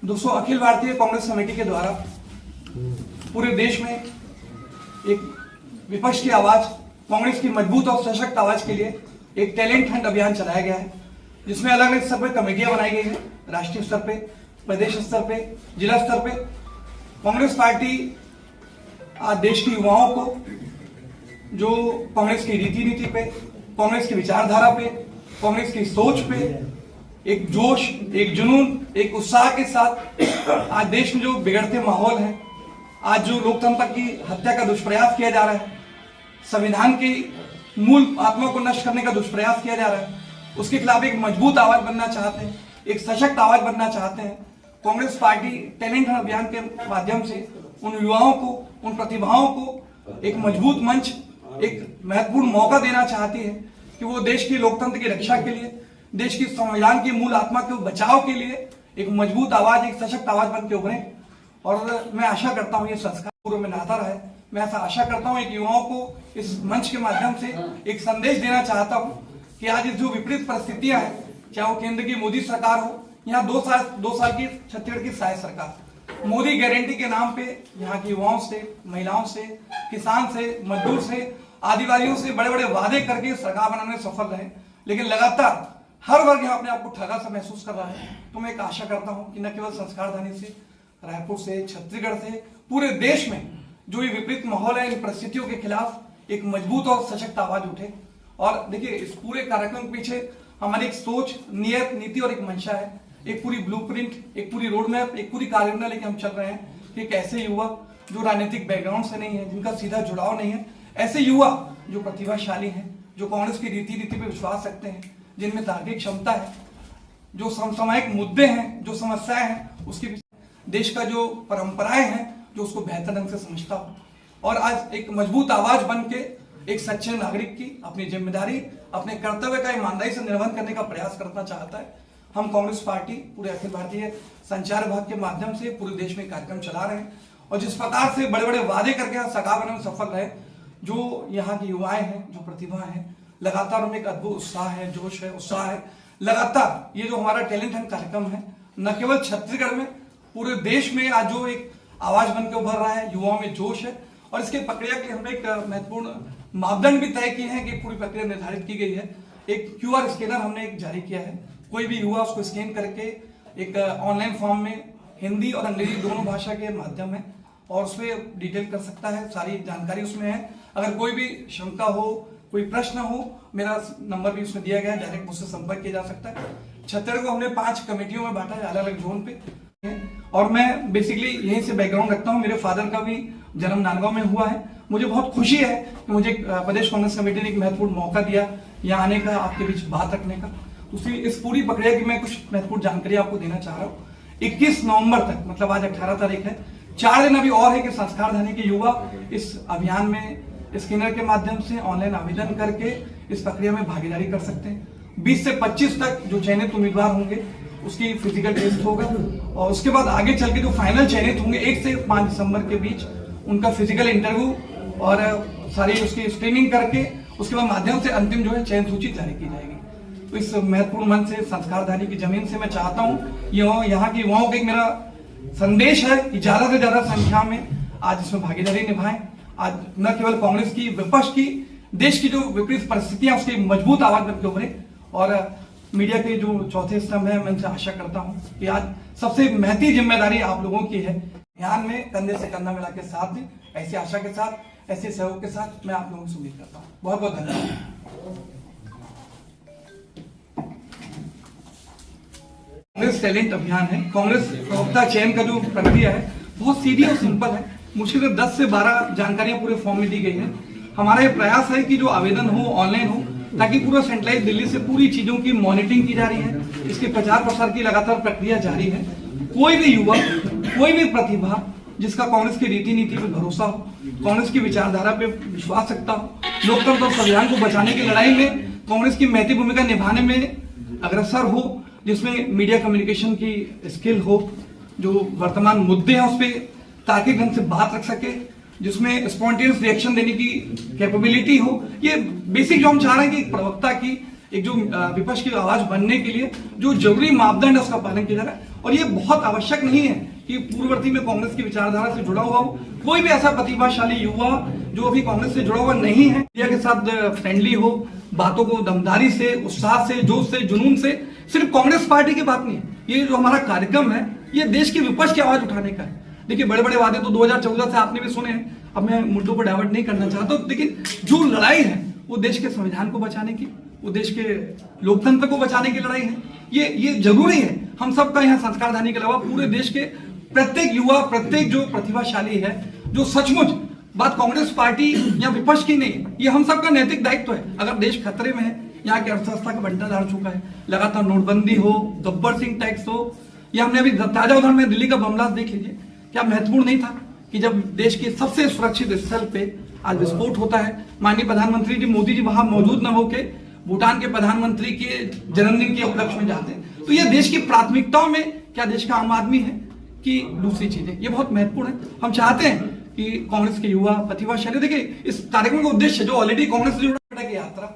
दोस्तों, अखिल भारतीय कांग्रेस कमेटी के द्वारा पूरे देश में एक विपक्ष की आवाज, कांग्रेस की मजबूत और सशक्त आवाज के लिए एक टैलेंट हंट अभियान चलाया गया है, जिसमें अलग अलग स्तर पर कमेटियां बनाई गई है। राष्ट्रीय स्तर पे, प्रदेश स्तर पे, जिला स्तर पे कांग्रेस पार्टी आज देश के युवाओं को जो कांग्रेस की रीति नीति पे, कांग्रेस की विचारधारा पे, कांग्रेस की सोच पे एक जोश, एक जुनून, एक उत्साह के साथ आज देश में जो बिगड़ते माहौल है, आज जो लोकतंत्र की हत्या का दुष्प्रयास किया जा रहा है, संविधान की मूल आत्मा को नष्ट करने का दुष्प्रयास किया जा रहा है, उसके खिलाफ एक मजबूत आवाज बनना चाहते हैं, एक सशक्त आवाज बनना चाहते हैं। कांग्रेस पार्टी टैलेंट हंट अभियान के माध्यम से उन युवाओं को, उन प्रतिभाओं को एक मजबूत मंच, एक महत्वपूर्ण मौका देना चाहती है कि वो देश की लोकतंत्र की रक्षा के लिए, देश की संविधान की मूल आत्मा के बचाव के लिए एक मजबूत आवाज, एक सशक्त आवाज बन के उभरे। और मैं आशा करता हूं ये संस्कार पूर्व में नाता रहा है। मैं ऐसा आशा करता हूं एक युवाओं को इस मंच के माध्यम से एक संदेश देना चाहता हूं कि आज जो विपरीत परिस्थितियां हैं, चाहे वो केंद्र की मोदी सरकार हो, यहाँ 2 साल की छत्तीसगढ़ की शायद सरकार, मोदी गारंटी के नाम पे यहाँ के युवाओं से, महिलाओं से, किसान से, मजदूर से, आदिवासियों से बड़े बड़े वादे करके सरकार बनाने में सफल रहे, लेकिन लगातार हर वर्ग यहाँ अपने आप को ठगा सा महसूस कर रहा है। तो मैं एक आशा करता हूँ कि न केवल संस्कारधानी से, रायपुर से, छत्तीसगढ़ से, पूरे देश में जो ये विपरीत माहौल है, इन परिस्थितियों के खिलाफ एक मजबूत और सशक्त आवाज उठे। और देखिए, इस पूरे कार्यक्रम के पीछे हमारी एक सोच, नियत, नीति और एक मंशा है, एक पूरी ब्लूप्रिंट, एक पूरी रोड मैप, एक पूरी कार्ययोजना लेके हम चल रहे हैं कि एक ऐसे युवा जो राजनीतिक बैकग्राउंड से नहीं है, जिनका सीधा जुड़ाव नहीं है, ऐसे युवा जो प्रतिभाशाली हैं, जो कांग्रेस की रीति नीति पे विश्वास रखते हैं, जिनमें तार्किक क्षमता है, जो समसामयिक मुद्दे हैं, जो समस्याएं हैं, उसके देश का जो परंपराएं हैं, जो उसको बेहतर ढंग से समझता हो और आज एक मजबूत आवाज बन के एक सच्चे नागरिक की अपनी जिम्मेदारी, अपने कर्तव्य का ईमानदारी से निर्वहन करने का प्रयास करना चाहता है। हम कांग्रेस पार्टी पूरे अखिल भारतीय संचार विभाग के माध्यम से पूरे देश में कार्यक्रम चला रहे हैं और जिस प्रकार से बड़े बड़े वादे करके सरकार बनने में सफल रहे, जो यहाँ की युवाएं हैं, जो प्रतिभा है, लगातार उनमें एक अद्भुत उत्साह है, जोश है, उत्साह है। लगातार ये जो हमारा टैलेंट हंट कार्यक्रम है, न केवल छत्तीसगढ़ में, पूरे देश में आज जो एक आवाज बन के उभर रहा है, युवाओं में जोश है। और इसके प्रक्रिया के हमने एक महत्वपूर्ण मापदंड भी तय किए हैं कि पूरी प्रक्रिया निर्धारित की गई है। एक QR स्कैनर हमने एक जारी किया है, कोई भी युवा उसको स्कैन करके एक ऑनलाइन फॉर्म में हिंदी और अंग्रेजी दोनों भाषा के माध्यम है और उस पर डिटेल कर सकता है, सारी जानकारी उसमें है। अगर कोई भी शंका हो, कोई प्रश्न हो, मेरा नंबर भी उसमें दिया गया है, डायरेक्ट मुझसे संपर्क किया जा सकता है। छत्तीसगढ़ को हमने 5 कमेटियों में बांटा है, अलग अलग जोन पे। और मैं बेसिकली यहीं से बैकग्राउंड रखता हूँ, मेरे फादर का भी जन्म नांदगांव में हुआ है। मुझे बहुत खुशी है कि मुझे प्रदेश कांग्रेस कमेटी ने एक महत्वपूर्ण मौका दिया यहाँ आने का, आपके बीच बात रखने का। उसी इस पूरी प्रक्रिया की मैं कुछ महत्वपूर्ण जानकारी आपको देना चाह रहा हूँ। 21 नवंबर तक, मतलब आज 18 तारीख है, 4 दिन अभी और है कि संस्कारधानी के युवा इस अभियान में स्कैनर के माध्यम से ऑनलाइन आवेदन करके इस प्रक्रिया में भागीदारी कर सकते हैं। 20 से 25 तक जो चयनित उम्मीदवार होंगे उसकी फिजिकल टेस्ट होगा और उसके बाद आगे चल के जो फाइनल चयनित होंगे 1 से 5 दिसंबर के बीच उनका फिजिकल इंटरव्यू और सारी उसकी स्क्रीनिंग करके उसके बाद माध्यम से अंतिम जो है चयन सूची जारी की जाएगी। तो इस महत्वपूर्ण मंच से, संस्कारधानी की जमीन से मैं चाहता हूँ यहाँ की युवाओं का एक मेरा संदेश है कि ज्यादा से ज्यादा संख्या में आज इसमें भागीदारी निभाएं। आज न केवल कांग्रेस की, विपक्ष की, देश की जो विपरीत परिस्थितियां, उसकी मजबूत आवाज बनकर उभरे। और मीडिया के जो चौथे स्तंभ है, मैं उनसे आशा करता हूं कि आज सबसे महती जिम्मेदारी आप लोगों की है, ध्यान में कंधे से कंधा मिला के साथ दें। ऐसी आशा के साथ, ऐसे सहयोग के साथ मैं आप लोगों से उम्मीद करता हूँ। बहुत बहुत धन्यवाद। कांग्रेस टैलेंट अभियान है। कांग्रेस प्रवक्ता चयन का जो प्रक्रिया है बहुत सीधी और सिंपल है। मुश्किल से 10 से 12 जानकारियां पूरे फॉर्म में दी गई है। हमारा ये प्रयास है कि जो आवेदन हो ऑनलाइन हो, ताकि पूरा सेंट्रलाइज दिल्ली से पूरी चीजों की मॉनिटरिंग की जा रही है। इसके प्रचार प्रसार की लगातार प्रक्रिया जारी है। कोई भी युवा, कोई भी प्रतिभा जिसका कांग्रेस की रीति नीति पे भरोसा हो, कांग्रेस की विचारधारा पे विश्वास रखता हो, लोकतंत्र और संविधान को बचाने की लड़ाई में कांग्रेस की महती भूमिका निभाने में अग्रसर हो, जिसमें मीडिया कम्युनिकेशन की स्किल हो, जो वर्तमान मुद्दे हैं उस पर तार्किक ढंग से बात रख सके, जिसमें स्पॉन्टेनियस रिएक्शन देने की कैपेबिलिटी हो। ये बेसिक जो हम चाह रहे हैं कि प्रवक्ता की एक जो विपक्ष की आवाज बनने के लिए जो जरूरी मापदंड है उसका पालन किया जा रहा है। और ये बहुत आवश्यक नहीं है कि पूर्ववर्ती में कांग्रेस की विचारधारा से जुड़ा हुआ हो कोई भी ऐसा प्रतिभाशाली युवा जो अभी कांग्रेस से जुड़ा हुआ नहीं है, इंडिया के साथ फ्रेंडली हो, बातों को दमदारी से, उत्साह से, जोश से, जुनून से। सिर्फ कांग्रेस पार्टी की बात नहीं है, ये जो हमारा कार्यक्रम है ये देश की विपक्ष की आवाज उठाने का है। देखिए बड़े बड़े वादे तो 2014 से आपने भी सुने हैं, अब मैं मुद्दों पर डाइवर्ट नहीं करना चाहता, लेकिन जो लड़ाई है वो देश के संविधान को बचाने की, वो देश के लोकतंत्र को बचाने की लड़ाई है। ये जरूरी है हम सबका यहाँ संस्कारधानी के अलावा पूरे देश के प्रत्येक युवा, प्रत्येक जो प्रतिभाशाली है, जो सचमुच बात कांग्रेस पार्टी या विपक्ष की नहीं, ये हम सबका नैतिक दायित्व है। अगर देश खतरे में है, यहाँ की अर्थव्यवस्था का बंटा झाड़ चुका है, लगातार नोटबंदी हो, गब्बर सिंह टैक्स हो, या हमने अभी ताजा उदाहरण में दिल्ली का बमलास देख लीजिए, क्या महत्वपूर्ण नहीं था कि जब देश के सबसे सुरक्षित स्थल पे आज विस्फोट होता है, माननीय प्रधानमंत्री जी मोदी जी वहां मौजूद न होके भूटान के प्रधानमंत्री के जन्मदिन के उपलक्ष्य में जाते हैं। तो ये देश की प्राथमिकताओं में क्या देश का आम आदमी है कि दूसरी चीजें, ये बहुत महत्वपूर्ण है। हम चाहते हैं कि कांग्रेस के युवा प्रतिभाशाली, देखिए इस कार्यक्रम का उद्देश्य जो ऑलरेडी कांग्रेस से जुड़ा की यात्रा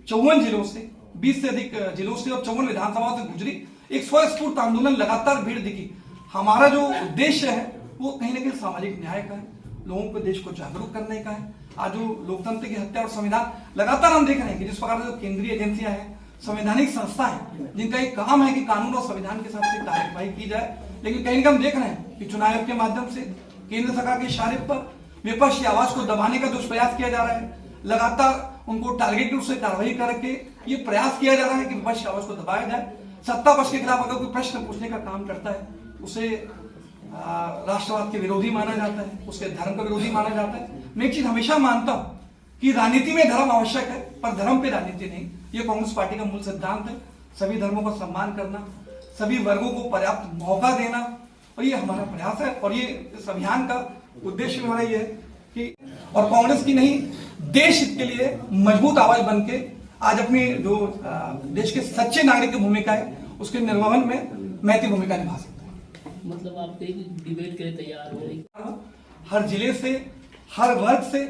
54 जिलों से, 20 से अधिक जिलों से और 54 विधानसभाओं से गुजरी, एक स्वस्फूर्त आंदोलन, लगातार भीड़ दिखी। हमारा जो उद्देश्य है वो कहीं ना कहीं सामाजिक न्याय का है, लोगों को, देश को जागरूक करने का है। आज जो लोकतंत्र की हत्या और संविधान लगातार हम देख रहे हैं कि जिस प्रकार से जो केंद्रीय एजेंसियां हैं, संवैधानिक संस्था है, जिनका एक काम है कि कानून और संविधान के साथ से कार्यवाही की जाए, लेकिन कहीं ना कहीं हम देख रहे हैं कि चुनाव आयोग के माध्यम से केंद्र सरकार के इशारे पर विपक्ष की आवाज को दबाने का दुष्प्रयास किया जा रहा है। लगातार उनको टारगेट रूप से कार्रवाई करके ये प्रयास किया जा रहा है कि विपक्ष की आवाज को दबाया जाए। सत्ता पक्ष के खिलाफ अगर कोई प्रश्न पूछने का काम करता है उसे राष्ट्रवाद के विरोधी माना जाता है, उसके धर्म का विरोधी माना जाता है। मैं एक चीज हमेशा मानता हूं कि राजनीति में धर्म आवश्यक है, पर धर्म पे राजनीति नहीं। ये कांग्रेस पार्टी का मूल सिद्धांत है, सभी धर्मों का सम्मान करना, सभी वर्गों को पर्याप्त मौका देना, और ये हमारा प्रयास है। और ये इस अभियान का उद्देश्य हमारा ये है कि, और कांग्रेस की नहीं, देश हित के लिए मजबूत आवाज बन के आज अपनी जो देश के सच्चे नागरिक की भूमिका है उसके निर्वहन में महती भूमिका निभा सकते हैं। मतलब आप डिबेट के लिए तैयार हो? हर जिले से, हर वर्ग से,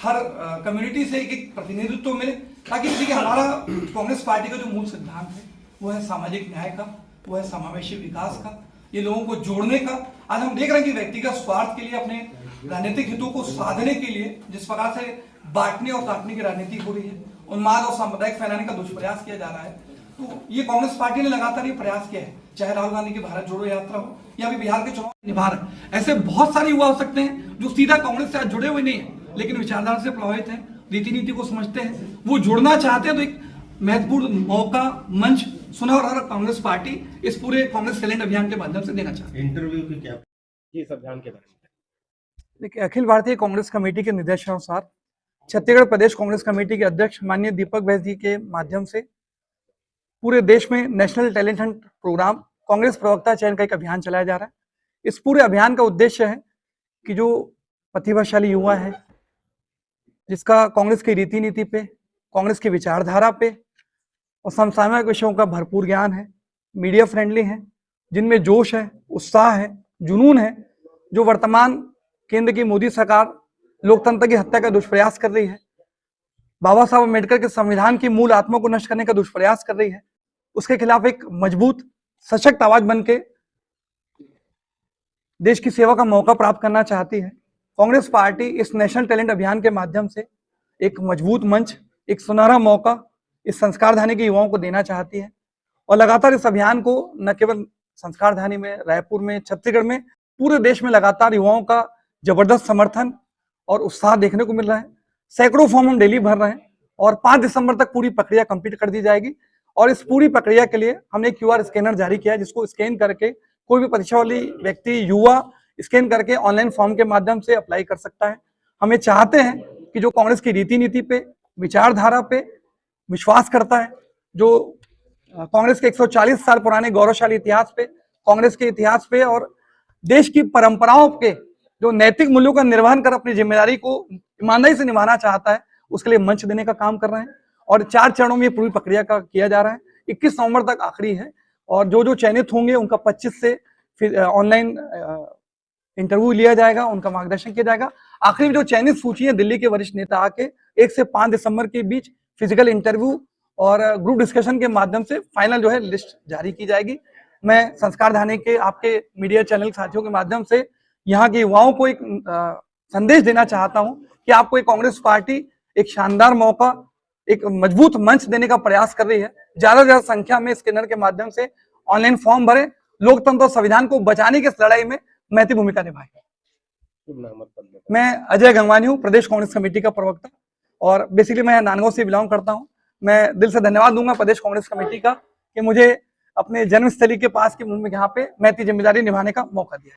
हर कम्युनिटी से एक प्रतिनिधित्व मिले, ताकि देखिए हमारा कांग्रेस पार्टी का जो मूल सिद्धांत है वो है सामाजिक न्याय का, वो है समावेशी विकास का, ये लोगों को जोड़ने का। आज हम देख रहे हैं कि व्यक्तिगत स्वार्थ के लिए, अपने राजनीतिक हितों को साधने के लिए जिस प्रकार से बांटने और काटने की राजनीति हो रही है, उन्माद और सांप्रदायिक फैलाने का दुष्प्रयास किया जा रहा है, तो ये कांग्रेस पार्टी ने लगातार ये प्रयास किया है, चाहे राहुल गांधी की भारत जोड़ो यात्रा हो या अभी बिहार के चुनाव निभा रहे। ऐसे बहुत सारे युवा हो सकते हैं जो सीधा कांग्रेस से आज जुड़े हुए नहीं है, लेकिन विचारधारा से प्रभावित हैं, रीति नीति को समझते हैं, वो जुड़ना चाहते हैं। तो एक महत्वपूर्ण मौका, मंच सुनहरा कांग्रेस पार्टी इस पूरे कांग्रेस टैलेंट अभियान के माध्यम से देना चाहती है। इंटरव्यू की क्या इस अभियान के बारे में? देखिए, अखिल भारतीय कांग्रेस कमेटी के निर्देशानुसार छत्तीसगढ़ प्रदेश कांग्रेस कमेटी के अध्यक्ष माननीय दीपक बैस जी के माध्यम से पूरे देश में national talent hunt program, Congress प्रवक्ता चयन का एक अभियान चलाया जा रहा है। इस पूरे अभियान का उद्देश्य है कि जो प्रतिभाशाली युवा है, जिसका कांग्रेस की रीति नीति पे, कांग्रेस की विचारधारा पे और समसामयिक विषयों का भरपूर ज्ञान है, मीडिया फ्रेंडली है, जिनमें जोश है, उत्साह है, जुनून है, जो वर्तमान केंद्र की मोदी सरकार लोकतंत्र की हत्या का दुष्प्रयास कर रही है, बाबा साहब अम्बेडकर के संविधान की मूल आत्मा को नष्ट करने का दुष्प्रयास कर रही है, उसके खिलाफ एक मजबूत सशक्त आवाज बन के देश की सेवा का मौका प्राप्त करना चाहती है। कांग्रेस पार्टी इस नेशनल टैलेंट अभियान के माध्यम से एक मजबूत मंच, एक सुनहरा मौका इस संस्कारधानी के युवाओं को देना चाहती है। और लगातार इस अभियान को न केवल संस्कारधानी में, रायपुर में, छत्तीसगढ़ में, पूरे देश में लगातार युवाओं का जबरदस्त समर्थन और उत्साह देखने को मिल रहा है। सैकड़ों फॉर्म हम डेली भर रहे हैं और 5 दिसंबर तक पूरी प्रक्रिया कंप्लीट कर दी जाएगी। और इस पूरी प्रक्रिया के लिए हमने QR स्कैनर जारी किया है, जिसको स्कैन करके कोई भी प्रतिभाशाली व्यक्ति, युवा स्कैन करके ऑनलाइन फॉर्म के माध्यम से अप्लाई कर सकता है। हमें चाहते हैं कि जो कांग्रेस की रीति नीति पे, विचारधारा पे विश्वास करता है, जो कांग्रेस के 140 साल पुराने गौरवशाली इतिहास पे, कांग्रेस के इतिहास पे और देश की परंपराओं के जो नैतिक मूल्यों का निर्वहन कर अपनी जिम्मेदारी को ईमानदारी से निभाना चाहता है, उसके लिए मंच देने का काम कर रहे हैं। और 4 चरणों में पूरी प्रक्रिया का किया जा रहा है। 21 नवंबर तक आखिरी है और जो चयनित होंगे उनका 25 से फिर ऑनलाइन इंटरव्यू लिया जाएगा, उनका मार्गदर्शन किया जाएगा। आखिरी में जो चयनित सूची है, दिल्ली के वरिष्ठ नेता आके 1 से 5 दिसंबर के बीच फिजिकल इंटरव्यू और ग्रुप डिस्कशन के माध्यम से फाइनल जो है लिस्ट जारी की जाएगी। मैं संस्कार धानी के आपके मीडिया चैनल साथियों के माध्यम से यहाँ के युवाओं को एक संदेश देना चाहता हूँ कि आपको एक कांग्रेस पार्टी एक शानदार मौका, एक मजबूत मंच देने का प्रयास कर रही है। ज्यादा से ज्यादा संख्या में स्कैनर के माध्यम से ऑनलाइन फॉर्म भरें, लोकतंत्र और संविधान को बचाने की इस लड़ाई में महत्वपूर्ण भूमिका निभाएं। मैं अजय गंगवानी हूँ, प्रदेश कांग्रेस कमेटी का प्रवक्ता, और बेसिकली मैं नांदगांव से बिलोंग करता हूँ। मैं दिल से धन्यवाद दूंगा प्रदेश कांग्रेस कमेटी का कि मुझे अपने जन्मस्थली के पास की भूमि यहाँ पे महती जिम्मेदारी निभाने का मौका दिया।